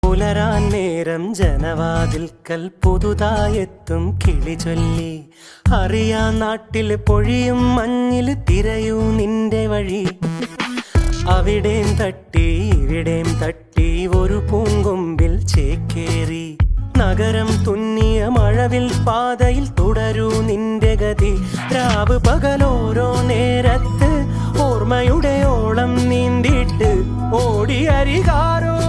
പുലരാൻ നേരം ജനവാതിൽക്കൽ പുതുതായെത്തും കിളി ചൊല്ലി. അറിയാ നാട്ടിൽ പൊഴിയും മഞ്ഞിൽ തിരയൂ നിന്റെ വഴി. അവിടേം തട്ടി ഇവിടേം തട്ടി ഒരു പൂങ്കൊമ്പിൽ ചേക്കേറി. നഗരം തുന്നിയ മഴവിൽ പാതയിൽ തുടരൂ നിന്റെ ഗതി. രാവ് പകലോരോ നേരത്ത് ഓർമ്മയുടെ ഓളം നീന്തിട്ട് ഓടി അരികാരോ